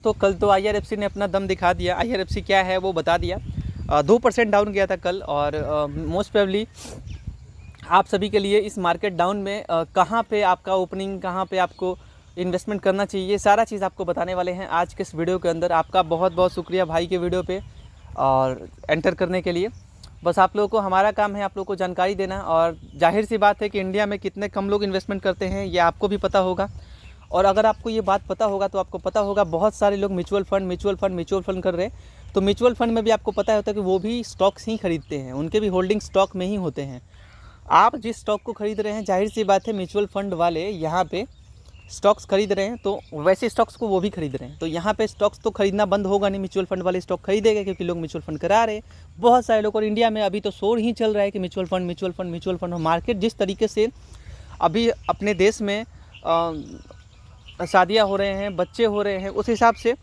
दोस्तों कल तो IRFC ने अपना दम दिखा दिया। IRFC क्या है वो बता दिया। 2% डाउन गया था कल, और मोस्ट प्रोबेबली आप सभी के लिए इस मार्केट डाउन में कहाँ पे आपका ओपनिंग, कहाँ पे आपको इन्वेस्टमेंट करना चाहिए, सारा चीज़ आपको बताने वाले हैं आज के इस वीडियो के अंदर। आपका बहुत बहुत शुक्रिया भाई के वीडियो पे और एंटर करने के लिए। बस आप लोगों को हमारा काम है आप लोगों को जानकारी देना, और जाहिर सी बात है कि इंडिया में कितने कम लोग इन्वेस्टमेंट करते हैं ये आपको भी पता होगा। और अगर आपको ये बात पता होगा तो आपको पता होगा बहुत सारे लोग म्यूचुअल फंड कर रहे हैं। तो म्यूचुअल फंड में भी आपको पता होता है कि वो भी स्टॉक्स ही खरीदते हैं, उनके भी होल्डिंग स्टॉक में ही होते हैं। आप जिस स्टॉक को खरीद रहे हैं, जाहिर सी बात है म्यूचुअल फंड वाले यहाँ पे स्टॉक्स खरीद रहे हैं, तो वैसे स्टॉक्स को वो भी खरीद रहे हैं। तो यहाँ पे स्टॉक्स तो खरीदना बंद होगा नहीं, म्यूचुअल फंड वाले स्टॉक खरीदेंगे क्योंकि लोग म्यूचुअल फंड करा रहे हैं बहुत सारे लोग। और इंडिया में अभी तो शोर ही चल रहा है कि म्यूचुअल फंड। और मार्केट जिस तरीके से अभी अपने देश में शादियाँ हो रहे हैं, बच्चे हो रहे हैं, उस हिसाब से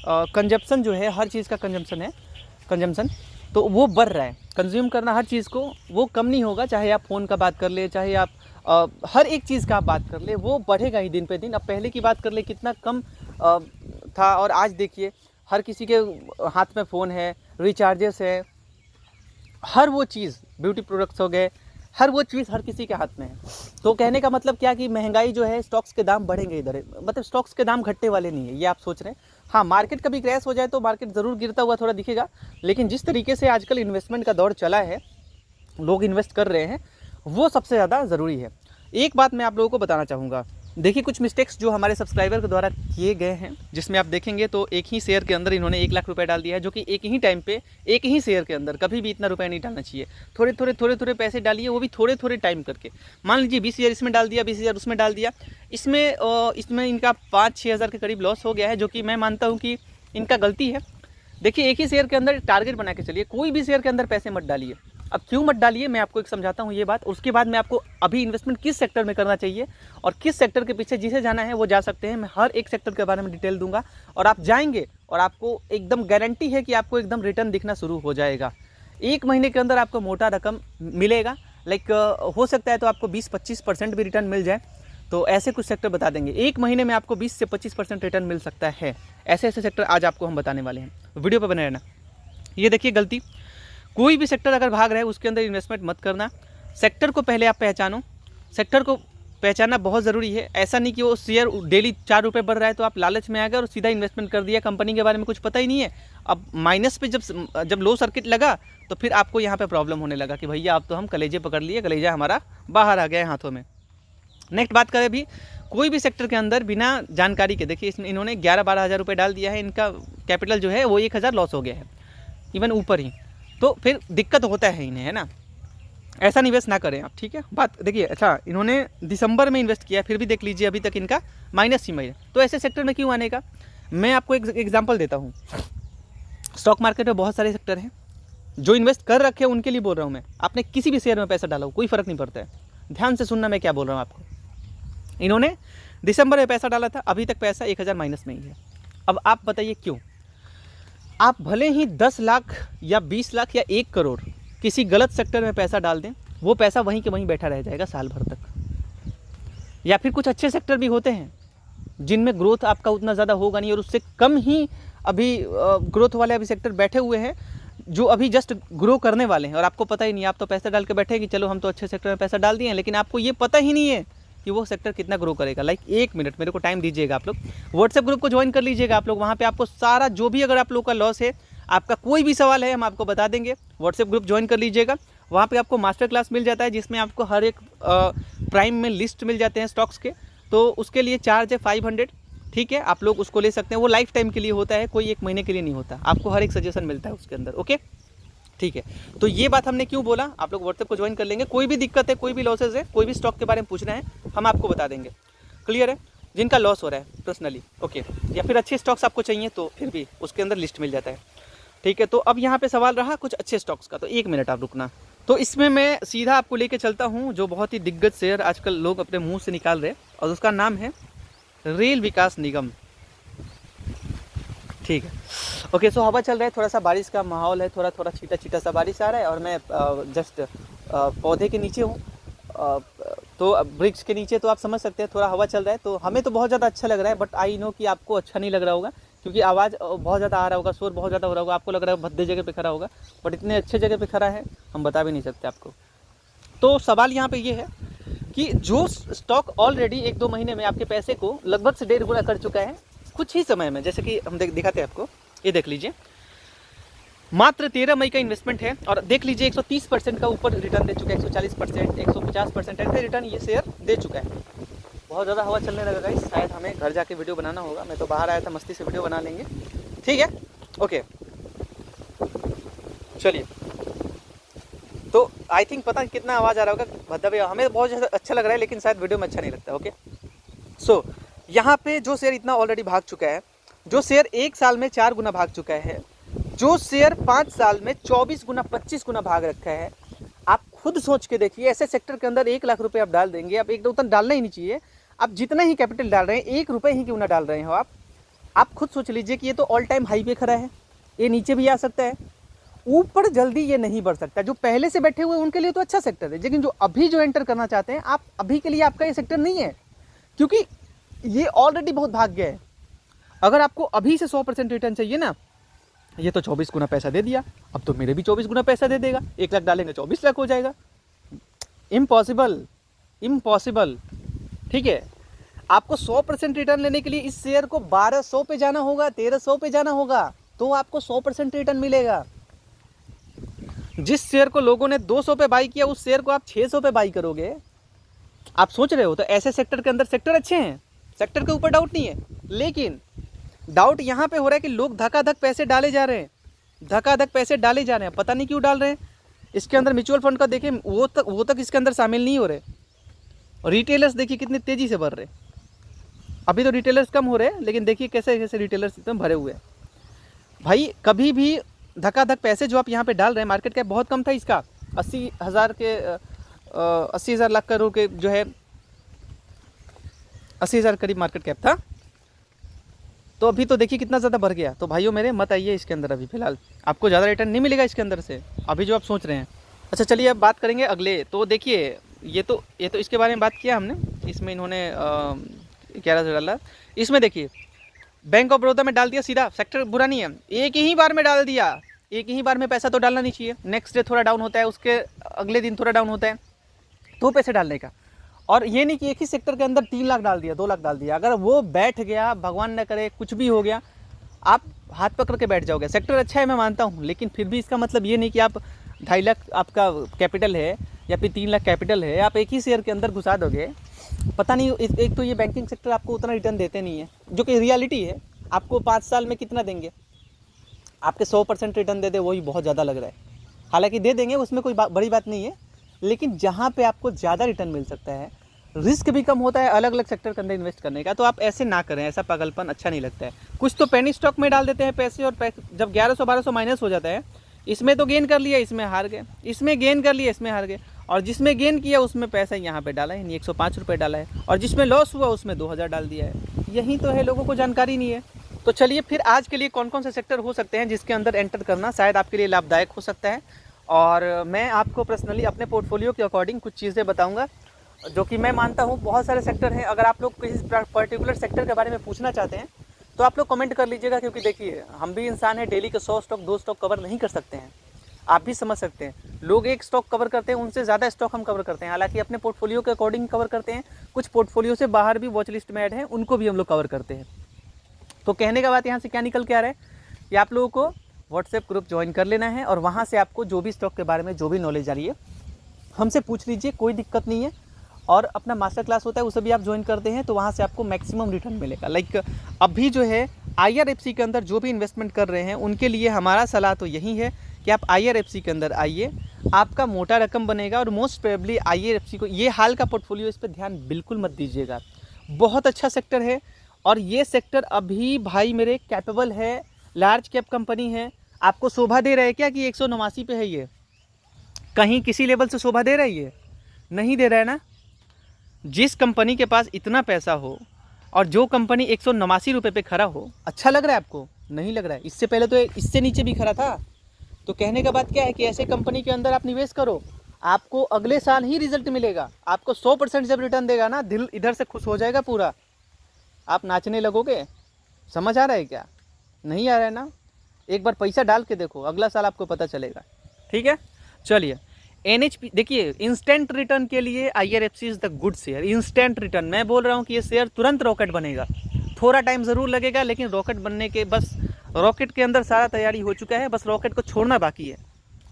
कंजप्शन जो है, हर चीज़ का कंजम्पशन तो वो बढ़ रहा है। कंज्यूम करना हर चीज़ को वो कम नहीं होगा, चाहे आप फ़ोन का बात कर ले, चाहे आप हर एक चीज़ का आप बात कर ले, वो बढ़ेगा ही दिन पे दिन। अब पहले की बात कर ले कितना कम था, और आज देखिए हर किसी के हाथ में फ़ोन है, रिचार्जेस है, हर वो चीज़, ब्यूटी प्रोडक्ट्स हो गए, हर वो चीज़ हर किसी के हाथ में है। तो कहने का मतलब क्या कि महंगाई जो है, स्टॉक्स के दाम बढ़ेंगे इधर, मतलब स्टॉक्स के दाम घटने वाले नहीं है ये आप सोच रहे हैं। हाँ, मार्केट कभी क्रैश हो जाए तो मार्केट ज़रूर गिरता हुआ थोड़ा दिखेगा, लेकिन जिस तरीके से आजकल इन्वेस्टमेंट का दौर चला है, लोग इन्वेस्ट कर रहे हैं, वो सबसे ज़्यादा ज़रूरी है। एक बात मैं आप लोगों को बताना चाहूँगा, देखिए कुछ मिस्टेक्स जो हमारे सब्सक्राइबर के द्वारा किए गए हैं, जिसमें आप देखेंगे तो एक ही शेयर के अंदर इन्होंने 1 लाख रुपए डाल दिया है, जो कि एक ही टाइम पे एक ही शेयर के अंदर कभी भी इतना रुपए नहीं डालना चाहिए। थोड़े पैसे डालिए, वो भी थोड़े टाइम करके। मान लीजिए 20,000 इसमें डाल दिया, 20,000 उसमें डाल दिया, इसमें इनका 5-6 हज़ार के करीब लॉस हो गया है, जो कि मैं मानता हूँ कि इनका गलती है। देखिए एक ही शेयर के अंदर टारगेट बना के चलिए, कोई भी शेयर के अंदर पैसे मत डालिए। अब क्यों मत डालिए मैं आपको एक समझाता हूँ ये बात, उसके बाद मैं आपको अभी इन्वेस्टमेंट किस सेक्टर में करना चाहिए और किस सेक्टर के पीछे जिसे जाना है वो जा सकते हैं। मैं हर एक सेक्टर के बारे में डिटेल दूंगा, और आप जाएंगे और आपको एकदम गारंटी है कि आपको एकदम रिटर्न दिखना शुरू हो जाएगा। 1 महीने के अंदर आपको मोटा रकम मिलेगा। लाइक हो सकता है तो आपको 20-25% भी रिटर्न मिल जाए। तो ऐसे कुछ सेक्टर बता देंगे, 1 महीने में आपको 20 से 25% रिटर्न मिल सकता है। ऐसे सेक्टर आज आपको हम बताने वाले हैं, वीडियो पर बने रहना। ये देखिए गलती, कोई भी सेक्टर अगर भाग रहा है उसके अंदर इन्वेस्टमेंट मत करना। सेक्टर को पहले आप पहचानो, सेक्टर को पहचानना बहुत ज़रूरी है। ऐसा नहीं कि वो शेयर डेली 4 रुपये बढ़ रहा है तो आप लालच में आ गए और सीधा इन्वेस्टमेंट कर दिया, कंपनी के बारे में कुछ पता ही नहीं है। अब माइनस पे जब लो सर्किट लगा तो फिर आपको यहाँ पे प्रॉब्लम होने लगा कि भैया अब तो हम कलेजे पकड़ लिए, कलेजा हमारा बाहर आ गया है हाथों में। नेक्स्ट बात करें भी, कोई भी सेक्टर के अंदर बिना जानकारी के, देखिए इसमें इन्होंने 11-12 हज़ार रुपये डाल दिया है, इनका कैपिटल जो है वो 1,000 लॉस हो गया है, इवन ऊपर ही। तो फिर दिक्कत होता है इन्हें, है ना। ऐसा इन्वेस्ट ना करें आप, ठीक है। बात देखिए, अच्छा इन्होंने दिसंबर में इन्वेस्ट किया, फिर भी देख लीजिए अभी तक इनका माइनस ही है। तो ऐसे सेक्टर में क्यों आने का, मैं आपको एक एग्जांपल देता हूँ। स्टॉक मार्केट में बहुत सारे सेक्टर हैं, जो इन्वेस्ट कर रखे हैं उनके लिए बोल रहा हूँ मैं। आपने किसी भी शेयर में पैसा डाला हो, कोई फ़र्क नहीं पड़ता है, ध्यान से सुनना मैं क्या बोल रहा हूँ आपको। इन्होंने दिसंबर में पैसा डाला था, अभी तक पैसा 1,000 माइनस में ही है। अब आप बताइए क्यों। आप भले ही 10 लाख या 20 लाख या 1 करोड़ किसी गलत सेक्टर में पैसा डाल दें, वो पैसा वहीं के वहीं बैठा रह जाएगा साल भर तक। या फिर कुछ अच्छे सेक्टर भी होते हैं जिनमें ग्रोथ आपका उतना ज़्यादा होगा नहीं, और उससे कम ही अभी ग्रोथ वाले अभी सेक्टर बैठे हुए हैं जो अभी जस्ट ग्रो करने वाले हैं, और आपको पता ही नहीं। आप तो पैसा डाल के बैठे कि चलो हम तो अच्छे सेक्टर में पैसा डाल दिए हैं, लेकिन आपको ये पता ही नहीं है कि वो सेक्टर कितना ग्रो करेगा। लाइक 1 मिनट मेरे को टाइम दीजिएगा, आप लोग व्हाट्सएप ग्रुप को ज्वाइन कर लीजिएगा आप लोग। वहाँ पे आपको सारा जो भी, अगर आप लोग का लॉस है, आपका कोई भी सवाल है, हम आपको बता देंगे। व्हाट्सएप ग्रुप ज्वाइन कर लीजिएगा, वहाँ पे आपको मास्टर क्लास मिल जाता है, जिसमें आपको हर एक प्राइम में लिस्ट मिल जाते हैं स्टॉक्स के। तो उसके लिए चार्ज है 500, ठीक है। आप लोग उसको ले सकते हैं, वो लाइफ टाइम के लिए होता है, कोई 1 महीने के लिए नहीं होता। आपको हर एक सजेशन मिलता है उसके अंदर, ओके ठीक है। तो ये बात हमने क्यों बोला, आप लोग व्हाट्सएप को ज्वाइन कर लेंगे। कोई भी दिक्कत है, कोई भी लॉसेज है, कोई भी स्टॉक के बारे में पूछना है, हम आपको बता देंगे। क्लियर है, जिनका लॉस हो रहा है पर्सनली, ओके। या फिर अच्छे स्टॉक्स आपको चाहिए तो फिर भी उसके अंदर लिस्ट मिल जाता है, ठीक है। तो अब यहाँ पे सवाल रहा कुछ अच्छे स्टॉक्स का, तो 1 मिनट आप रुकना। तो इसमें मैं सीधा आपको लेके चलता हूँ जो बहुत ही दिग्गज शेयर आजकल लोग अपने मुँह से निकाल रहे हैं, और उसका नाम है रेल विकास निगम, ठीक है। ओके, सो हवा चल रहा है, थोड़ा सा बारिश का माहौल है, थोड़ा छीटा सा बारिश आ रहा है, और मैं जस्ट पौधे के नीचे हूँ, तो वृक्ष के नीचे, तो आप समझ सकते हैं थोड़ा हवा चल रहा है। तो हमें तो बहुत ज़्यादा अच्छा लग रहा है, बट आई नो कि आपको अच्छा नहीं लग रहा होगा, क्योंकि आवाज़ बहुत ज़्यादा आ रहा होगा, शोर बहुत ज़्यादा हो रहा होगा, आपको लग रहा है भद्दे जगह पे खड़ा होगा, बट इतने अच्छे जगह पे खड़ा है हम बता भी नहीं सकते आपको। तो सवाल यहाँ पे ये है कि जो स्टॉक ऑलरेडी 1-2 महीने में आपके पैसे को लगभग से 1.5 गुना कर चुका है कुछ ही समय में, जैसे कि हम दिखाते हैं आपको, ये देख लीजिए, मात्र 13 मई का इन्वेस्टमेंट है और देख लीजिए 130% का ऊपर रिटर्न दे चुका है, 140%, 150% ऐसे रिटर्न ये शेयर दे चुका है। बहुत ज़्यादा हवा चलने लगा गाइस, शायद हमें घर जाके वीडियो बनाना होगा। मैं तो बाहर आया था, मस्ती से वीडियो बना लेंगे, ठीक है, ओके। चलिए, तो आई थिंक पता नहीं कितना आवाज़ आ रहा होगा भद्दा भैया, हमें बहुत ज़्यादा अच्छा लग रहा है लेकिन शायद वीडियो में अच्छा नहीं लगता, ओके। सो यहाँ पे जो शेयर इतना ऑलरेडी भाग चुका है, जो शेयर 1 साल में 4 गुना भाग चुका है, जो शेयर 5 साल में 24 गुना 25 गुना भाग रखा है, आप खुद सोच के देखिए, ऐसे सेक्टर के अंदर 1 लाख रुपए आप डाल देंगे, आप एक उतना डालना ही नहीं चाहिए, आप जितना ही कैपिटल डाल रहे हैं, 1 रुपये ही क्यों ना डाल रहे हो आप खुद सोच लीजिए कि ये तो ऑल टाइम हाई पे खड़ा है, ये नीचे भी आ सकता है, ऊपर जल्दी ये नहीं बढ़ सकता। जो पहले से बैठे हुए उनके लिए तो अच्छा सेक्टर है, लेकिन जो अभी जो एंटर करना चाहते हैं आप, अभी के लिए आपका ये सेक्टर नहीं है, क्योंकि ये ऑलरेडी बहुत भाग गया है। अगर आपको अभी से 100% रिटर्न चाहिए ना, ये तो 24 गुना पैसा दे दिया, अब तो मेरे भी 24 गुना पैसा दे देगा, 1 लाख डालेंगे 24 लाख हो जाएगा। इम्पॉसिबल, इम्पॉसिबल, ठीक है। आपको 100% रिटर्न लेने के लिए इस शेयर को 1200 पे जाना होगा, 1300 पे जाना होगा, तो आपको 100% रिटर्न मिलेगा। जिस शेयर को लोगों ने 200 पे बाई किया, उस शेयर को आप 600 पे बाई करोगे। आप सोच रहे हो, तो ऐसे सेक्टर के अंदर सेक्टर अच्छे हैं, सेक्टर के ऊपर डाउट नहीं है, लेकिन डाउट यहाँ पे हो रहा है कि लोग धकाधक पैसे डाले जा रहे हैं, धकाधक पैसे डाले जा रहे हैं, पता नहीं क्यों डाल रहे हैं। इसके अंदर म्यूचुअल फंड का देखें, वो तक इसके अंदर शामिल नहीं हो रहे। रिटेलर्स देखिए कितनी तेज़ी से बढ़ रहे, अभी तो रिटेलर्स कम हो रहे हैं, लेकिन देखिए कैसे कैसे रिटेलर्स एकदम भरे हुए हैं। भाई कभी भी धकाधक पैसे जो आप यहाँ पे डाल रहे हैं, मार्केट कैप बहुत कम था इसका, 80,000 लाख करोड़ के जो है 80,000 करीब मार्केट कैप था, तो अभी तो देखिए कितना ज़्यादा बढ़ गया। तो भाइयों मेरे मत आइए इसके अंदर, अभी फिलहाल आपको ज़्यादा रिटर्न नहीं मिलेगा इसके अंदर से, अभी जो आप सोच रहे हैं। अच्छा चलिए अब बात करेंगे अगले। तो देखिए ये तो इसके बारे में बात किया हमने, इसमें इन्होंने 1100 डाला, इसमें देखिए बैंक ऑफ बड़ौदा में डाल दिया सीधा, सेक्टर बुरा नहीं है, एक ही बार में डाल दिया, एक ही बार में पैसा तो डालना नहीं चाहिए, नेक्स्ट डे थोड़ा डाउन होता है, उसके अगले दिन थोड़ा डाउन होता है, तो पैसे डालने का। और ये नहीं कि एक ही सेक्टर के अंदर 3 लाख डाल दिया, 2 लाख डाल दिया, अगर वो बैठ गया, भगवान न करे कुछ भी हो गया, आप हाथ पकड़ के बैठ जाओगे। सेक्टर अच्छा है मैं मानता हूँ, लेकिन फिर भी इसका मतलब ये नहीं कि आप 2.5 लाख आपका कैपिटल है या फिर 3 लाख कैपिटल है, आप एक ही शेयर के अंदर घुसा दोगे, पता नहीं। एक तो ये बैंकिंग सेक्टर आपको उतना रिटर्न देते नहीं है, जो कि रियलिटी है। आपको 5 साल में कितना देंगे, आपके 100% रिटर्न दे दे, वही बहुत ज़्यादा लग रहा है। हालांकि दे देंगे, उसमें कोई बड़ी बात नहीं है, लेकिन जहाँ पे आपको ज़्यादा रिटर्न मिल सकता है, रिस्क भी कम होता है अलग अलग सेक्टर के अंदर इन्वेस्ट करने का, तो आप ऐसे ना करें, ऐसा पागलपन अच्छा नहीं लगता है। कुछ तो पेनी स्टॉक में डाल देते हैं पैसे, और जब 1100-1200 माइनस हो जाता है, इसमें तो गेन कर लिया, इसमें हार गए, इसमें गेन कर लिया, इसमें हार गए, और जिसमें गेन किया उसमें पैसा यहाँ पे डाला है, नहीं 105 रुपये डाला है, और जिसमें लॉस हुआ उसमें 2000 डाल दिया है। यही तो है, लोगों को जानकारी नहीं है। तो चलिए फिर आज के लिए कौन कौन से सेक्टर हो सकते हैं जिसके अंदर एंटर करना शायद आपके लिए लाभदायक हो सकता है, और मैं आपको पर्सनली अपने पोर्टफोलियो के अकॉर्डिंग कुछ चीज़ें बताऊंगा जो कि मैं मानता हूं। बहुत सारे सेक्टर हैं, अगर आप लोग किसी पर्टिकुलर सेक्टर के बारे में पूछना चाहते हैं तो आप लोग कमेंट कर लीजिएगा, क्योंकि देखिए हम भी इंसान हैं, डेली के 100 स्टॉक 2 स्टॉक कवर नहीं कर सकते हैं, आप भी समझ सकते हैं। लोग 1 स्टॉक कवर करते हैं, उनसे ज़्यादा स्टॉक हम कवर करते हैं, हालांकि अपने पोर्टफोलियो के अकॉर्डिंग कवर करते हैं। कुछ पोर्टफोलियो से बाहर भी वॉच लिस्ट में ऐड हैं, उनको भी हम लोग कवर करते हैं। तो कहने का बात यहाँ से क्या निकल के आ रहा है कि आप लोगों को व्हाट्सएप ग्रुप ज्वाइन कर लेना है, और वहाँ से आपको जो भी स्टॉक के बारे में जो भी नॉलेज आ रही है हमसे पूछ लीजिए, कोई दिक्कत नहीं है। और अपना मास्टर क्लास होता है, उसे भी आप ज्वाइन करते हैं तो वहाँ से आपको मैक्सिमम रिटर्न मिलेगा। लाइक अभी जो है IRFC के अंदर जो भी इन्वेस्टमेंट कर रहे हैं उनके लिए हमारा सलाह तो यही है कि आप IRFC के अंदर आइए, आपका मोटा रकम बनेगा, और मोस्ट प्रोबेबली IRFC को, ये हाल का पोर्टफोलियो, इस पर ध्यान बिल्कुल मत दीजिएगा। बहुत अच्छा सेक्टर है, और ये सेक्टर अभी भाई मेरे कैपेबल है, लार्ज कैप कंपनी है। आपको शोभा दे रहा है क्या कि 189 पे है, ये कहीं किसी लेवल से शोभा दे रहा है? ये नहीं दे रहा है ना। जिस कंपनी के पास इतना पैसा हो और जो कंपनी 189 रुपये पे खड़ा हो, अच्छा लग रहा है आपको? नहीं लग रहा है। इससे पहले तो इससे नीचे भी खड़ा था। तो कहने का बात क्या है कि ऐसे कंपनी के अंदर आप निवेश करो, आपको अगले साल ही रिजल्ट मिलेगा। आपको 100% जब रिटर्न देगा ना, दिल इधर से खुश हो जाएगा पूरा, आप नाचने लगोगे। समझ आ रहा है क्या? नहीं आ रहा है ना, एक बार पैसा डाल के देखो, अगला साल आपको पता चलेगा। ठीक है, चलिए NHP देखिए, इंस्टेंट रिटर्न के लिए IRFC is the good share. Instant return, मैं बोल रहा हूँ कि ये शेयर तुरंत रॉकेट बनेगा, थोड़ा टाइम ज़रूर लगेगा, लेकिन रॉकेट बनने के बस रॉकेट के अंदर सारा तैयारी हो चुका है, बस रॉकेट को छोड़ना बाकी है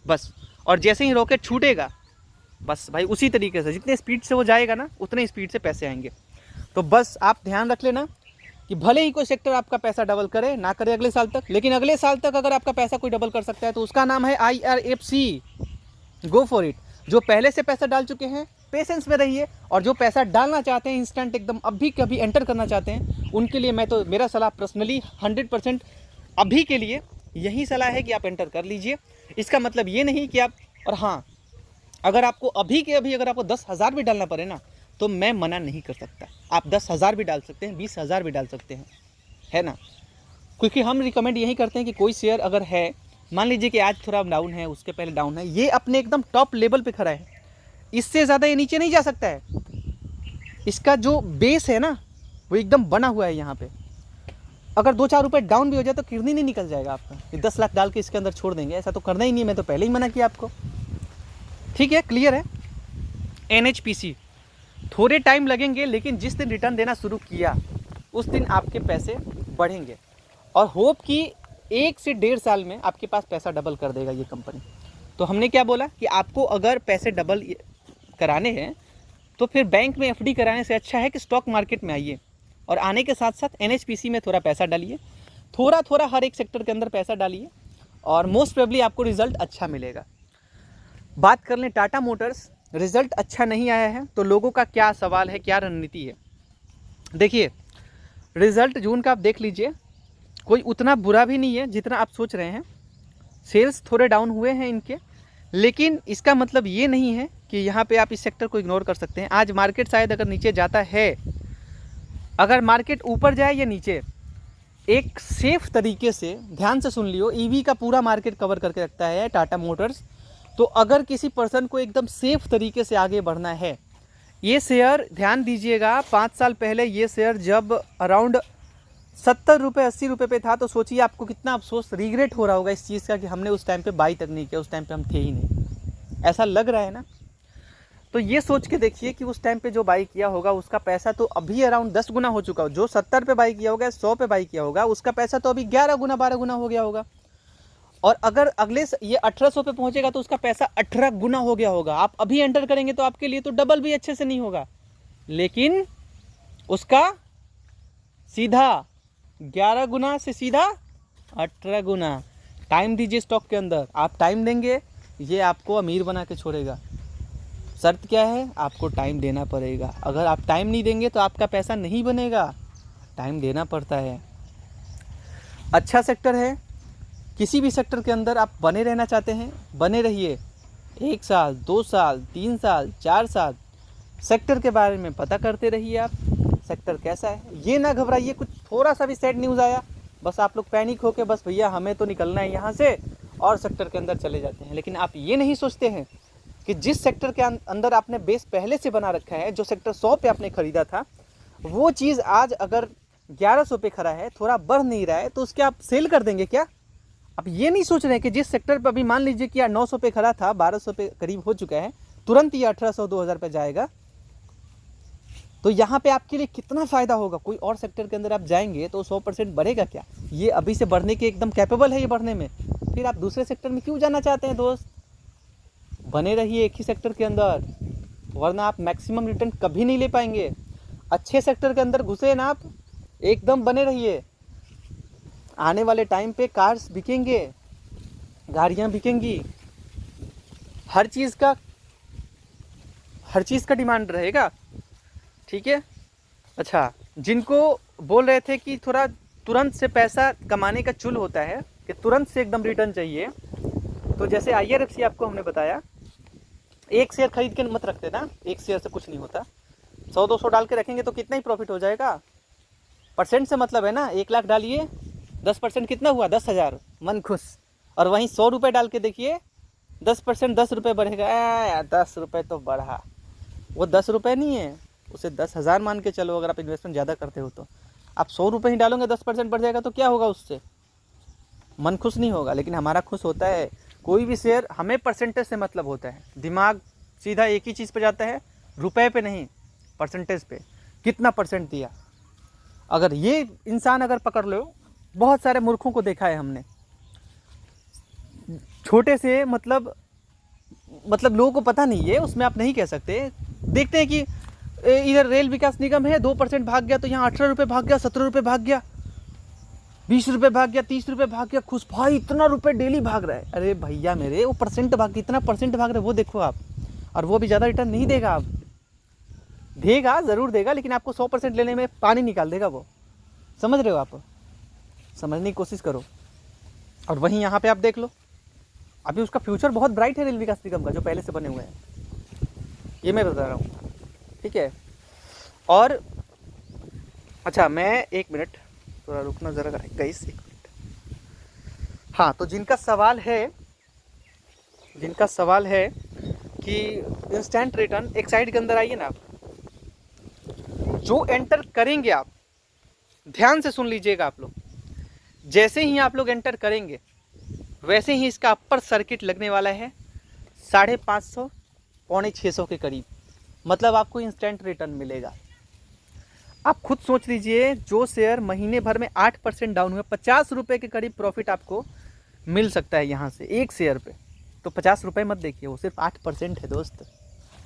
बस। और जैसे ही रॉकेट छूटेगा बस भाई उसी तरीके से जितने स्पीड से वो जाएगा ना, उतने स्पीड से पैसे आएंगे। तो बस आप ध्यान रख लेना कि भले ही कोई सेक्टर आपका पैसा डबल करे ना करे अगले साल तक, लेकिन अगले साल तक अगर आपका पैसा कोई डबल कर सकता है तो उसका नाम है IRFC। Go for it. जो पहले से पैसा डाल चुके हैं पेशेंस में रहिए, और जो पैसा डालना चाहते हैं इंस्टेंट एकदम अभी कभी एंटर करना चाहते हैं, उनके लिए मैं तो मेरा सलाह पर्सनली 100% अभी के लिए यही सलाह है कि आप एंटर कर लीजिए। इसका मतलब ये नहीं कि आप, और हाँ, अगर आपको अभी के अभी अगर आपको 10,000 भी डालना पड़े ना, तो मैं मना नहीं कर सकता, आप 10,000 भी डाल सकते हैं, 20,000 भी डाल सकते हैं, है ना। क्योंकि हम रिकमेंड यही करते हैं कि कोई शेयर अगर है, मान लीजिए कि आज थोड़ा डाउन है, उसके पहले डाउन है, ये अपने एकदम टॉप लेवल पे खड़ा है, इससे ज़्यादा ये नीचे नहीं जा सकता है। इसका जो बेस है ना वो एकदम बना हुआ है यहाँ पे। अगर 2-4 रुपये डाउन भी हो जाए तो किडनी नहीं निकल जाएगा आपका, कि 10 लाख डाल के इसके अंदर छोड़ देंगे, ऐसा तो करना ही नहीं है, मैं तो पहले ही मना किया आपको। ठीक है, क्लियर है। NHPC थोड़े टाइम लगेंगे, लेकिन जिस दिन रिटर्न देना शुरू किया उस दिन आपके पैसे बढ़ेंगे, और होप कि 1 से 1.5 साल में आपके पास पैसा डबल कर देगा ये कंपनी। तो हमने क्या बोला कि आपको अगर पैसे डबल कराने हैं तो फिर बैंक में FD कराने से अच्छा है कि स्टॉक मार्केट में आइए, और आने के साथ साथ NHPC में थोड़ा पैसा डालिए, थोड़ा थोड़ा हर एक सेक्टर के अंदर पैसा डालिए, और मोस्ट प्रोबेबली आपको रिजल्ट अच्छा मिलेगा। बात कर लें टाटा मोटर्स, रिजल्ट अच्छा नहीं आया है तो लोगों का क्या सवाल है, क्या रणनीति है। देखिए, रिजल्ट जून का आप देख लीजिए, कोई उतना बुरा भी नहीं है जितना आप सोच रहे हैं। सेल्स थोड़े डाउन हुए हैं इनके, लेकिन इसका मतलब ये नहीं है कि यहाँ पे आप इस सेक्टर को इग्नोर कर सकते हैं। आज मार्केट शायद अगर नीचे जाता है, अगर मार्केट ऊपर जाए या नीचे, एक सेफ तरीके से ध्यान से सुन लियो, EV का पूरा मार्केट कवर करके रखता है टाटा मोटर्स। तो अगर किसी पर्सन को एकदम सेफ तरीके से आगे बढ़ना है, ये शेयर ध्यान दीजिएगा, 5 साल पहले ये शेयर जब अराउंड 70 रुपये 80 रुपये पे था, तो सोचिए आपको कितना अफसोस, रिग्रेट हो रहा होगा इस चीज़ का कि हमने उस टाइम पे बाई तक नहीं किया, उस टाइम पे हम थे ही नहीं, ऐसा लग रहा है ना। तो ये सोच के देखिए कि उस टाइम पे जो बाई किया होगा उसका पैसा तो अभी अराउंड 10 गुना हो चुका हो। जो 70 पे बाई किया होगा, 100 पे बाई किया होगा, उसका पैसा तो अभी 11 गुना 12 गुना हो गया होगा। और अगर अगले ये 1800 पे पहुंचेगा तो उसका पैसा 18 गुना हो गया होगा। आप अभी एंटर करेंगे तो आपके लिए तो डबल भी अच्छे से नहीं होगा, लेकिन उसका सीधा 11 गुना से सीधा 18 गुना। टाइम दीजिए स्टॉक के अंदर, आप टाइम देंगे ये आपको अमीर बना के छोड़ेगा। शर्त क्या है, आपको टाइम देना पड़ेगा। अगर आप टाइम नहीं देंगे तो आपका पैसा नहीं बनेगा, टाइम देना पड़ता है। अच्छा सेक्टर है, किसी भी सेक्टर के अंदर आप बने रहना चाहते हैं, बने रहिए। 1 साल 2 साल 3 साल 4 साल सेक्टर के बारे में पता करते रहिए। आप सेक्टर कैसा है, ये ना घबराइए, कुछ थोड़ा सा भी सैड न्यूज़ आया बस आप लोग पैनिक होके बस भैया हमें तो निकलना है यहाँ से, और सेक्टर के अंदर चले जाते हैं। लेकिन आप ये नहीं सोचते हैं कि जिस सेक्टर के अंदर आपने बेस पहले से बना रखा है, जो सेक्टर 100 पे आपने खरीदा था, वो चीज़ आज अगर 1100 पे खड़ा है, थोड़ा बढ़ नहीं रहा है, तो उसके आप सेल कर देंगे क्या? आप ये नहीं सोच रहे हैं कि जिस सेक्टर पर अभी मान लीजिए कि 900 पे खड़ा था, 1200 पे करीब हो चुका है, तुरंत ये 1800 2000 पे जाएगा, तो यहाँ पे आपके लिए कितना फ़ायदा होगा। कोई और सेक्टर के अंदर आप जाएंगे तो 100% बढ़ेगा क्या? ये अभी से बढ़ने के एकदम कैपेबल है ये बढ़ने में, फिर आप दूसरे सेक्टर में क्यों जाना चाहते हैं दोस्त? बने रहिए एक ही सेक्टर के अंदर, वरना आप मैक्सिमम रिटर्न कभी नहीं ले पाएंगे। अच्छे सेक्टर के अंदर घुसे ना आप, एकदम बने रहिए। आने वाले टाइम पे कार्स बिकेंगे, गाड़ियाँ बिकेंगी, हर चीज़ का डिमांड रहेगा। ठीक है। अच्छा, जिनको बोल रहे थे कि थोड़ा तुरंत से पैसा कमाने का चुल होता है कि तुरंत से एकदम रिटर्न चाहिए, तो जैसे IRFC आपको हमने बताया, एक शेयर खरीद के मत रखते ना, एक शेयर से कुछ नहीं होता। 100-200 डाल के रखेंगे तो कितना ही प्रॉफिट हो जाएगा। परसेंट से मतलब है ना, 1 लाख डालिए, 10% कितना हुआ? 10,000, मन खुश। और वहीं 100 रुपये डाल के देखिए, 10% 10 रुपये बढ़ेगा। 10 रुपये तो बढ़ा, वो 10 रुपये नहीं है, उसे 10,000 मान के चलो। अगर आप इन्वेस्टमेंट ज़्यादा करते हो तो आप 100 रुपये ही डालोगे, 10% बढ़ जाएगा तो क्या होगा उससे? मन खुश नहीं होगा, लेकिन हमारा खुश होता है। कोई भी शेयर, हमें परसेंटेज से मतलब होता है, दिमाग सीधा एक ही चीज़ पे जाता है, रुपए पे नहीं, परसेंटेज पे, कितना परसेंट दिया। अगर ये इंसान अगर पकड़ लो, बहुत सारे मूर्खों को देखा है हमने, छोटे से मतलब लोगों को पता नहीं है, उसमें आप नहीं कह सकते। देखते हैं कि इधर रेल विकास निगम है, 2% भाग गया, तो यहाँ 18 रुपये भाग गया, 17 रुपये भाग गया, 20 रुपये भाग गया, 30 रुपये भाग गया, खुश भाई इतना रुपये डेली भाग रहा है। अरे भैया मेरे, वो परसेंट भाग, कितना परसेंट भाग रहा है वो देखो आप, और वो भी ज़्यादा रिटर्न नहीं देगा। आप देगा, ज़रूर देगा, लेकिन आपको 100% लेने में पानी निकाल देगा वो। समझ रहे हो आप? समझने की कोशिश करो। और वहीं यहाँ पे आप देख लो, अभी उसका फ्यूचर बहुत ब्राइट है रेल विकास निगम का, जो पहले से बने हुए हैं, ये मैं बता रहा हूँ, ठीक है। और अच्छा, मैं 1 मिनट थोड़ा रुकना ज़रा गाइस, 1 मिनट। हाँ, तो जिनका सवाल है कि इंस्टेंट रिटर्न, एक साइड के अंदर आइए ना आप, जो एंटर करेंगे आप, ध्यान से सुन लीजिएगा आप लोग, जैसे ही आप लोग एंटर करेंगे वैसे ही इसका अपर सर्किट लगने वाला है 550 पौने 600 के करीब, मतलब आपको इंस्टेंट रिटर्न मिलेगा। आप खुद सोच लीजिए, जो शेयर महीने भर में 8% डाउन हुए, 50 रुपये के करीब प्रॉफिट आपको मिल सकता है यहाँ से एक शेयर पे। तो 50 रुपये मत देखिए, वो सिर्फ 8% है दोस्त,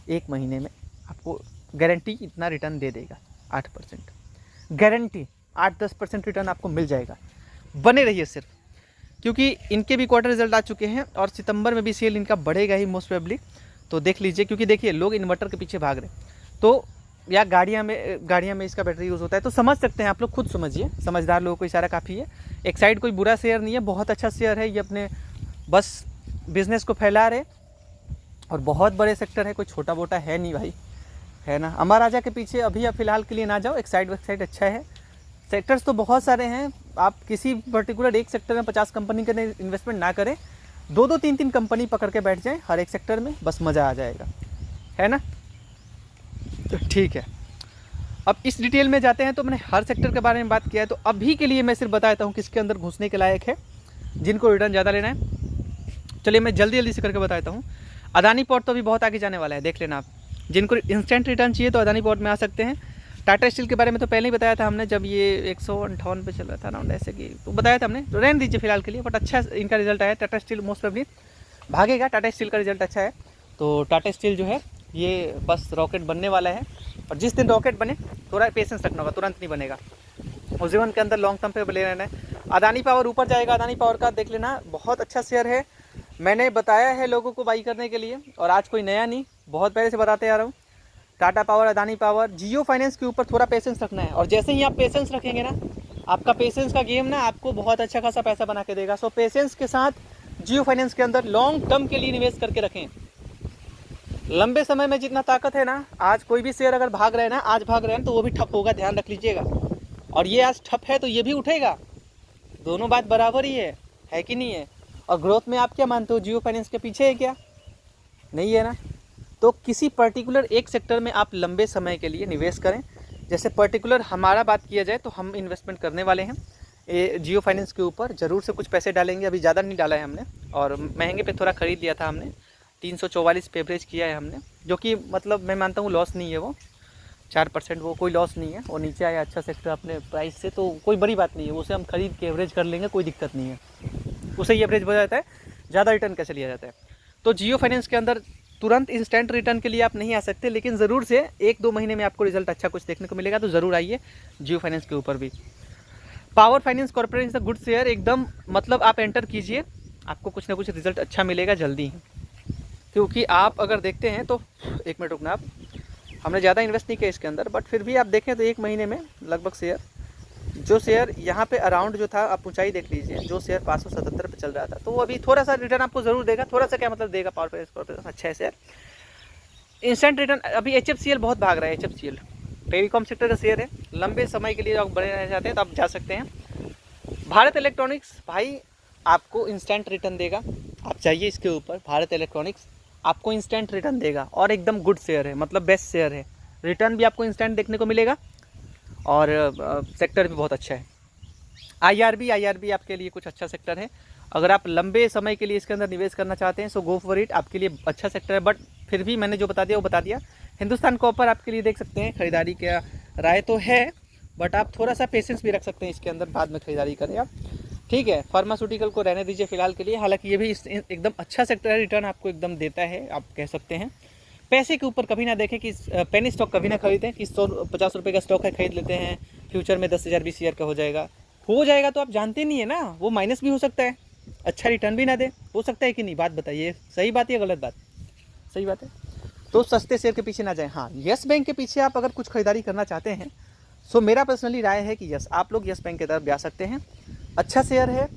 एक महीने में आपको गारंटी इतना रिटर्न दे देगा, 8% गारंटी, 8-10% रिटर्न आपको मिल जाएगा। बने रहिए सिर्फ, क्योंकि इनके भी क्वार्टर रिजल्ट आ चुके हैं और सितंबर में भी सेल इनका बढ़ेगा ही मोस्ट प्रोबेबली। तो देख लीजिए, क्योंकि देखिए लोग इन्वर्टर के पीछे भाग रहे हैं, तो या गाड़ियाँ में इसका बैटरी यूज़ होता है, तो समझ सकते हैं आप लोग, खुद समझिए, समझदार लोगों को इशारा काफ़ी है। एक साइड कोई बुरा शेयर नहीं है, बहुत अच्छा शेयर है ये, अपने बस बिजनेस को फैला रहे, और बहुत बड़े सेक्टर है, कोई छोटा मोटा है नहीं भाई, है ना। अमर राजा के पीछे अभी आप फिलहाल के लिए ना जाओ, एक साइड अच्छा है, सेक्टर्स तो बहुत सारे हैं। आप किसी पर्टिकुलर एक सेक्टर में 50 कंपनी के इन्वेस्टमेंट ना करें, 2-2 3-3 कंपनी पकड़ के बैठ जाएं हर एक सेक्टर में, बस मज़ा आ जाएगा, है ना। तो ठीक है, अब इस डिटेल में जाते हैं। तो मैंने हर सेक्टर के बारे में बात किया है, तो अभी के लिए मैं सिर्फ बताता हूँ किसके अंदर घुसने के लायक है, जिनको रिटर्न ज़्यादा लेना है। चलिए मैं जल्दी से करके बताता हूँ। अदानी पोर्ट तो अभी बहुत आगे जाने वाला है, देख लेना आप। जिनको इंस्टेंट रिटर्न चाहिए तो अदानी पोर्ट में आ सकते हैं। टाटा स्टील के बारे में तो पहले ही बताया था हमने, जब ये 158 पे चल रहा था अराउंड ऐसे की, तो बताया था हमने, तो रहने दीजिए फिलहाल के लिए। बट अच्छा इनका रिजल्ट आया, टाटा स्टील मोस्ट प्रोबेबली भागेगा, टाटा स्टील का रिजल्ट अच्छा है। तो टाटा स्टील जो है ये बस रॉकेट बनने वाला है, और जिस दिन रॉकेट बने थोड़ा पेशेंस रखना होगा, तुरंत नहीं बनेगा, उस जीवन के अंदर लॉन्ग टर्म पे बने रहना है। अदानी पावर ऊपर जाएगा, अदानी पावर का देख लेना, बहुत अच्छा शेयर है, मैंने बताया है लोगों को बाई करने के लिए, और आज कोई नया नहीं, बहुत पहले से बताते आ रहा हूँ। टाटा पावर, अदानी पावर, जियो फाइनेंस के ऊपर थोड़ा पेशेंस रखना है, और जैसे ही आप पेशेंस रखेंगे ना, आपका पेशेंस का गेम ना आपको बहुत अच्छा खासा पैसा बना के देगा। सो पेशेंस के साथ जियो फाइनेंस के अंदर लॉन्ग टर्म के लिए निवेश करके रखें। लंबे समय में जितना ताकत है ना, आज कोई भी शेयर अगर भाग रहे हैं ना, आज भाग रहे हैं तो वो भी ठप होगा, ध्यान रख लीजिएगा। और ये आज ठप है तो ये भी उठेगा, दोनों बात बराबर ही है कि नहीं है। और ग्रोथ में आप क्या मानते हो, जियो फाइनेंस के पीछे है क्या? नहीं है ना। तो किसी पर्टिकुलर एक सेक्टर में आप लंबे समय के लिए निवेश करें। जैसे पर्टिकुलर हमारा बात किया जाए तो हम इन्वेस्टमेंट करने वाले हैं जियो फाइनेंस के ऊपर, ज़रूर से कुछ पैसे डालेंगे, अभी ज़्यादा नहीं डाला है हमने, और महंगे पे थोड़ा ख़रीद लिया था हमने, 344 पे एवरेज किया है हमने, जो कि मतलब मैं मानता हूँ लॉस नहीं है, वो 4% वो कोई लॉस नहीं है, वो नीचे आया अच्छा सेक्टर अपने प्राइस से, तो कोई बड़ी बात नहीं है, उसे हम खरीद के एवरेज कर लेंगे, कोई दिक्कत नहीं है, उसे ही एवरेज हो जाता है, ज़्यादा रिटर्न कैसे लिया जाता है। तो जियो फाइनेंस के अंदर तुरंत इंस्टेंट रिटर्न के लिए आप नहीं आ सकते, लेकिन ज़रूर से 1-2 महीने में आपको रिजल्ट अच्छा कुछ देखने को मिलेगा, तो ज़रूर आइए जियो फाइनेंस के ऊपर भी। Power finance corporation is a good share, एकदम मतलब आप एंटर कीजिए, आपको कुछ ना कुछ रिजल्ट अच्छा मिलेगा जल्दी ही। क्योंकि आप अगर देखते हैं तो 1 मिनट रुकना आप, हमने ज़्यादा इन्वेस्ट नहीं किया इसके अंदर, बट फिर भी आप देखें तो 1 महीने में लगभग जो शेयर यहाँ पे अराउंड जो था, आप ऊंचाई देख लीजिए, जो शेयर 577 पे चल रहा था, तो वो अभी थोड़ा सा रिटर्न आपको ज़रूर देगा, थोड़ा सा क्या मतलब देगा, पावर फाइनेंस कॉर्पोरेशन अच्छा है शेयर। इंस्टेंट रिटर्न अभी HFCL बहुत भाग रहा है, HFCL टेलीकॉम सेक्टर का शेयर है, लंबे समय के लिए आप बने रहना चाहते हैं तो आप जा सकते हैं। भारत इलेक्ट्रॉनिक्स भाई आपको इंस्टेंट रिटर्न देगा, आप चाहिए इसके ऊपर, भारत इलेक्ट्रॉनिक्स आपको इंस्टेंट रिटर्न देगा, और एकदम गुड शेयर है, मतलब बेस्ट शेयर है, रिटर्न भी आपको इंस्टेंट देखने को मिलेगा, और सेक्टर भी बहुत अच्छा है। IRB आपके लिए कुछ अच्छा सेक्टर है। अगर आप लंबे समय के लिए इसके अंदर निवेश करना चाहते हैं सो गो फॉर इट, आपके लिए अच्छा सेक्टर है। बट फिर भी मैंने जो बता दिया वो बता दिया। हिंदुस्तान कॉपर आपके लिए देख सकते हैं, खरीदारी का राय तो है, बट आप थोड़ा सा पेशेंस भी रख सकते हैं इसके अंदर, बाद में खरीदारी करें आप, ठीक है। फार्मास्यूटिकल को रहने दीजिए फिलहाल के लिए, हालांकि ये भी एकदम अच्छा सेक्टर है, रिटर्न आपको एकदम देता है, आप कह सकते हैं। पैसे के ऊपर कभी ना देखें कि पेनी स्टॉक कभी ना खरीदें कि 150 रुपये का स्टॉक है, खरीद लेते हैं, फ्यूचर में 10,000 20,000 का हो जाएगा तो आप जानते नहीं है ना, वो माइनस भी हो सकता है, अच्छा रिटर्न भी ना दे, हो सकता है कि नहीं, बात बताइए, सही बात है या गलत बात? सही बात है। तो सस्ते शेयर के पीछे ना जाएं। हाँ, यस बैंक के पीछे आप अगर कुछ खरीदारी करना चाहते हैं, सो मेरा पर्सनली राय है कि यस, आप लोग यस बैंक की तरफ जा सकते हैं, अच्छा शेयर है,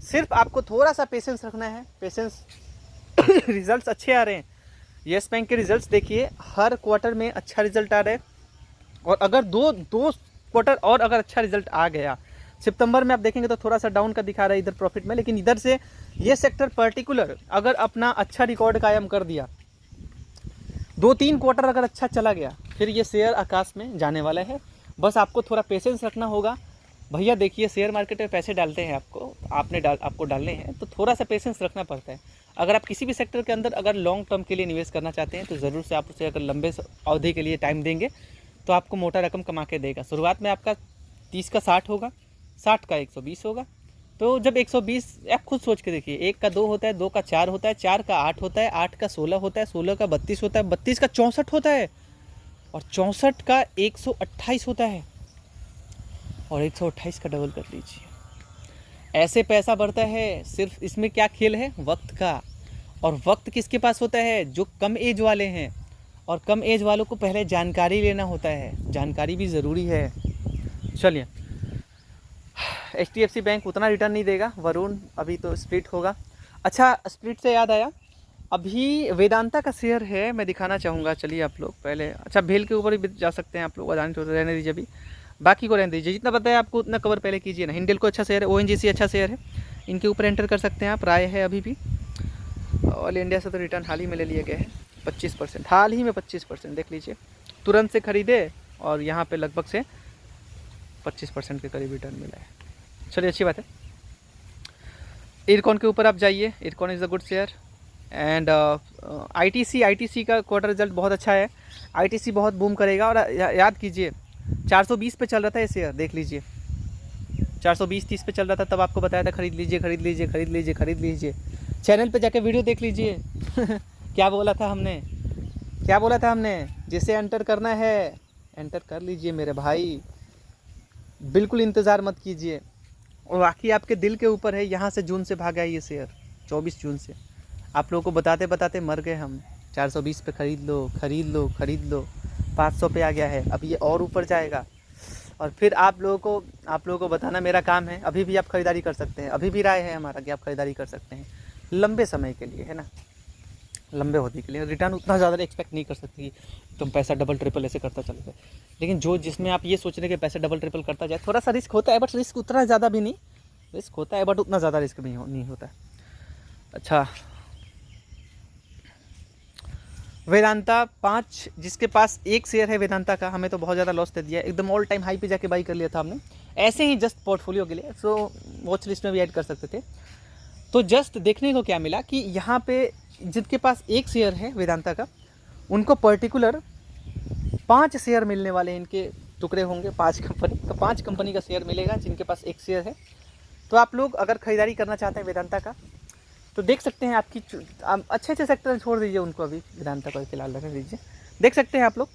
सिर्फ आपको थोड़ा सा पेशेंस रखना है, पेशेंस रिजल्ट्स अच्छे आ रहे हैं। यस बैंक के रिजल्ट्स देखिए, हर क्वार्टर में अच्छा रिजल्ट आ रहा है, और अगर दो क्वार्टर और अगर अच्छा रिजल्ट आ गया, सितंबर में आप देखेंगे तो थोड़ा सा डाउन का दिखा रहा है इधर प्रॉफिट में, लेकिन इधर से ये सेक्टर पर्टिकुलर अगर अपना अच्छा रिकॉर्ड कायम कर दिया, 2-3 क्वार्टर अगर अच्छा चला गया, फिर ये शेयर आकाश में जाने वाला है। बस आपको थोड़ा पेशेंस रखना होगा भैया। देखिए, शेयर मार्केट में पैसे डालते हैं आपको डालने हैं, तो थोड़ा सा पेशेंस रखना पड़ता है। अगर आप किसी भी सेक्टर के अंदर अगर लॉन्ग टर्म के लिए निवेश करना चाहते हैं, तो ज़रूर से आप उसे अगर लंबे अवधि के लिए टाइम देंगे तो आपको मोटा रकम कमा के देगा। शुरुआत में आपका 30 का 60 होगा, 60 का 120 होगा। तो जब 120, आप खुद सोच के देखिए, 1 का 2 होता है, 2 का 4 होता है, 4 का 8 होता है, 8 का 16 होता है, 16 का 32 होता है, 32 का 64 होता है, और 64 का 128 होता है, और 128 का डबल कर लीजिए। ऐसे पैसा बढ़ता है। सिर्फ इसमें क्या खेल है? वक्त का। और वक्त किसके पास होता है? जो कम एज वाले हैं, और कम एज वालों को पहले जानकारी लेना होता है, जानकारी भी ज़रूरी है। चलिए, HDFC बैंक उतना रिटर्न नहीं देगा, वरुण अभी तो स्प्लिट होगा। अच्छा, स्प्लिट से याद आया, अभी वेदांता का शेयर है, मैं दिखाना चाहूँगा। चलिए आप लोग पहले, अच्छा भेल के ऊपर भी जा सकते हैं आप लोग, अदानी तो रहने दीजिए, अभी बाकी को रहने दीजिए, जितना पता है आपको उतना कवर पहले कीजिए ना। हिंडल को अच्छा शेयर है, ONGC अच्छा शेयर है, इनके ऊपर एंटर कर सकते हैं आप, राय है अभी भी। ऑल इंडिया से तो रिटर्न हाल ही में ले लिए गए हैं 25%, हाल ही में 25%, देख लीजिए, तुरंत से खरीदे और यहाँ पे लगभग से 25% के करीब रिटर्न मिला है। चलिए, अच्छी बात है। इरकॉन के ऊपर आप जाइए, IRCON is a good share. And ITC का क्वार्टर रिजल्ट बहुत अच्छा है, ITC बहुत बूम करेगा। और याद कीजिए, 420 पे चल रहा था ये शेयर, देख लीजिए, 420-30 पे चल रहा था, तब आपको बताया था खरीद लीजिए, खरीद लीजिए, खरीद लीजिए, खरीद लीजिए। चैनल पे जाके वीडियो देख लीजिए क्या बोला था हमने, जिसे एंटर करना है एंटर कर लीजिए मेरे भाई, बिल्कुल इंतज़ार मत कीजिए। और बाकी आपके दिल के ऊपर है, यहाँ से जून से भागा है ये शेयर, 24 जून से। आप लोगों को बताते बताते मर गए हम। 420 पे खरीद लो, 500 पे आ गया है, अब ये और ऊपर जाएगा, और फिर आप लोगों को बताना मेरा काम है। अभी भी आप खरीदारी कर सकते हैं, अभी भी राय है हमारा कि आप खरीदारी कर सकते हैं लंबे समय के लिए, है ना, लंबे अवधि के लिए। रिटर्न उतना ज़्यादा एक्सपेक्ट नहीं कर सकती तुम पैसा डबल ट्रिपल ऐसे करता चले गए, लेकिन जिसमें आप ये सोच रहे कि पैसा डबल ट्रिपल करता जाए, थोड़ा सा रिस्क होता है, बट रिस्क उतना ज़्यादा भी नहीं, रिस्क होता है बट उतना ज़्यादा रिस्क नहीं होता है। अच्छा, वेदांता 5, जिसके पास एक शेयर है वेदांता का, हमें तो बहुत ज़्यादा लॉस दे दिया, एकदम ऑल टाइम हाई पे जाके बाई कर लिया था हमने, ऐसे ही जस्ट पोर्टफोलियो के लिए, सो वॉच लिस्ट में भी ऐड कर सकते थे। तो जस्ट देखने को क्या मिला कि यहाँ पे जिनके पास एक शेयर है वेदांता का, उनको पर्टिकुलर 5 शेयर मिलने वाले हैं, इनके टुकड़े होंगे 5 कंपनी, तो 5 कंपनी का शेयर मिलेगा जिनके पास एक शेयर है। तो आप लोग अगर खरीदारी करना चाहते हैं वेदांता का, तो देख सकते हैं, आपकी अच्छे सेक्टर छोड़ दीजिए उनको, अभी वेदांता को फिलहाल रखने दीजिए, देख सकते हैं आप लोग।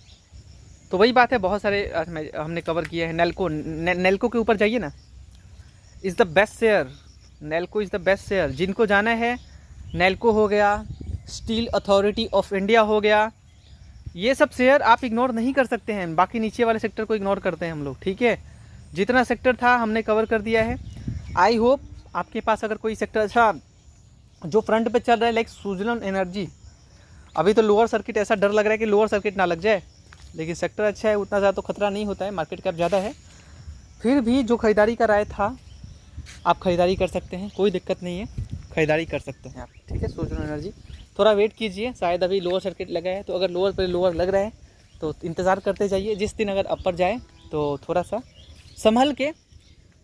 तो वही बात है, बहुत सारे हमने कवर किए हैं। नेल्को के ऊपर जाइए ना, is the best share, Nelco is the best share. जिनको जाना है, नेल्को हो गया, स्टील अथॉरिटी ऑफ इंडिया हो गया, ये सब शेयर आप इग्नोर नहीं कर सकते हैं। बाकी नीचे वाले सेक्टर को इग्नोर करते हैं हम लोग, ठीक है। जितना सेक्टर था हमने कवर कर दिया है। आई होप आपके पास अगर कोई सेक्टर अच्छा जो फ्रंट पे चल रहा है, लाइक सुजलन एनर्जी, अभी तो लोअर सर्किट, ऐसा डर लग रहा है कि लोअर सर्किट ना लग जाए, लेकिन सेक्टर अच्छा है, उतना ज़्यादा तो खतरा नहीं होता है, मार्केट कैप ज़्यादा है। फिर भी जो खरीदारी का राय था, आप खरीदारी कर सकते हैं, कोई दिक्कत नहीं है, खरीदारी कर सकते हैं आप, ठीक है। सुजलन एनर्जी थोड़ा वेट कीजिए, शायद अभी लोअर सर्किट लगा है, तो अगर लोअर लग रहा है तो इंतज़ार करते जाइए। जिस दिन अगर अपर जाए तो थोड़ा सा संभल के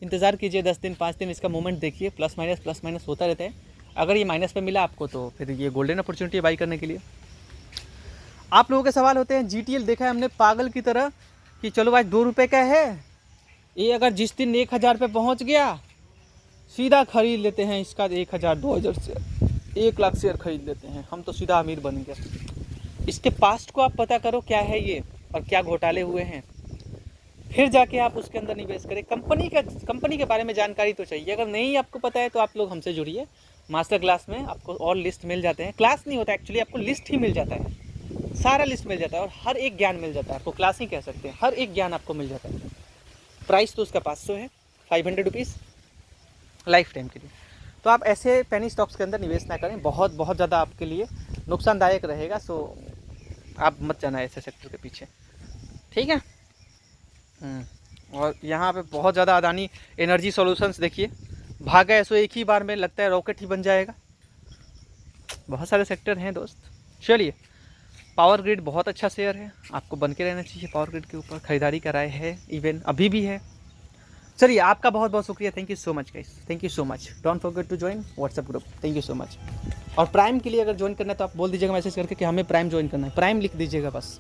इंतज़ार कीजिए 10 दिन 5 दिन, इसका मूवमेंट देखिए, प्लस माइनस होता रहता है। अगर ये माइनस पे मिला आपको तो फिर ये गोल्डन अपॉर्चुनिटी है बाई करने के लिए। आप लोगों के सवाल होते हैं GTL देखा है हमने पागल की तरह कि चलो आज 2 रुपये का है, ये अगर जिस दिन 1000 पे पहुँच गया सीधा खरीद लेते हैं इसका 1000 2000 शेयर, 1 लाख शेयर खरीद लेते हैं, हम तो सीधा अमीर बन गए। इसके पास्ट को आप पता करो क्या है ये और क्या घोटाले हुए हैं, फिर जाके आप उसके अंदर निवेश करें। कंपनी के बारे में जानकारी तो चाहिए, अगर नहीं आपको पता है तो आप लोग हमसे जुड़िए। मास्टर क्लास में आपको और लिस्ट मिल जाते हैं, क्लास नहीं होता एक्चुअली, आपको लिस्ट ही मिल जाता है, सारा लिस्ट मिल जाता है और हर एक ज्ञान मिल जाता है आपको, क्लास ही कह सकते हैं, हर एक ज्ञान आपको मिल जाता है। प्राइस तो उसका 500 है, 500 रुपीज़ लाइफ टाइम के लिए। तो आप ऐसे पेनी स्टॉक्स के अंदर निवेश ना करें, बहुत ज़्यादा आपके लिए नुकसानदायक रहेगा। सो आप मत जाना ऐसे सेक्टर के पीछे, ठीक है। और यहाँ पे बहुत ज़्यादा अदानी एनर्जी सॉल्यूशंस देखिए भागा है, सो एक ही बार में लगता है रॉकेट ही बन जाएगा। बहुत सारे सेक्टर हैं दोस्त। चलिए, पावर ग्रिड बहुत अच्छा शेयर है, आपको बन के रहना चाहिए। पावर ग्रिड के ऊपर खरीदारी कराए है, इवन अभी भी है। चलिए, आपका बहुत बहुत शुक्रिया, thank you so much guys, thank you so much. Don't forget to join WhatsApp group, thank you so much. और प्राइम के लिए अगर ज्वाइन करना है तो आप बोल दीजिएगा मैसेज करके कि हमें प्राइम ज्वाइन करना है, प्राइम लिख दीजिएगा बस।